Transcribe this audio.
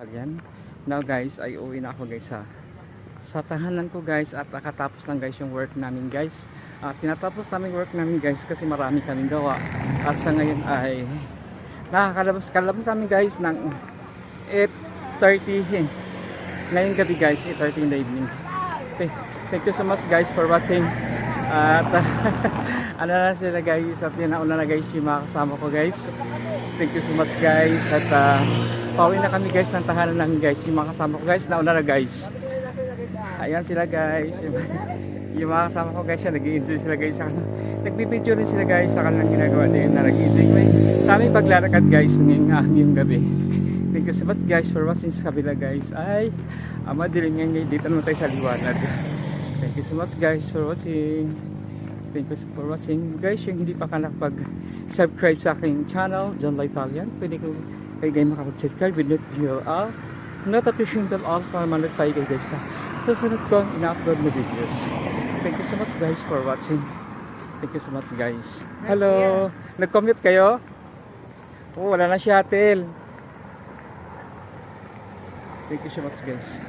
Ayan. Now guys, ay uwi na ako guys sa tahanan ko guys, at nakatapos lang guys yung work namin guys. At tinatapos namin work namin guys kasi marami kaming gawa. At sa ngayon ay kalabas namin guys ng 8:30 ngayong gabi guys, 8:30 in the evening. Okay. Thank you so much guys for watching. At ano na sila guys, at yun nauna na guys yung mga kasama ko guys. Thank you so much guys. At pauwi na kami guys ng tahanan lang guys, yung mga kasama ko guys, nauna na guys. Ayan sila guys, yung mga kasama ko guys, nag-i-enjoy sila guys, nagbibideo rin sila guys sa kanilang ginagawa din na nag-i-enjoy sa aming paglalakad guys ngayong gabi. Thank you so much guys for watching. Sa kabila guys ay madilim ngayon, dito naman tayo sa liwanag. Thank you so much guys for watching. Thank you for watching guys. Yung hindi pa ka nakapag-subscribe sa aking channel John La Italian, pwede ko kayo makapag-subscribe with notification bell all para ma-notify kayo guys sa susunod ko ina-upload na videos. Thank you so much guys for watching. Thank you so much guys. Hello, nag-commute kayo? Oh, wala na shuttle. Thank you so much guys.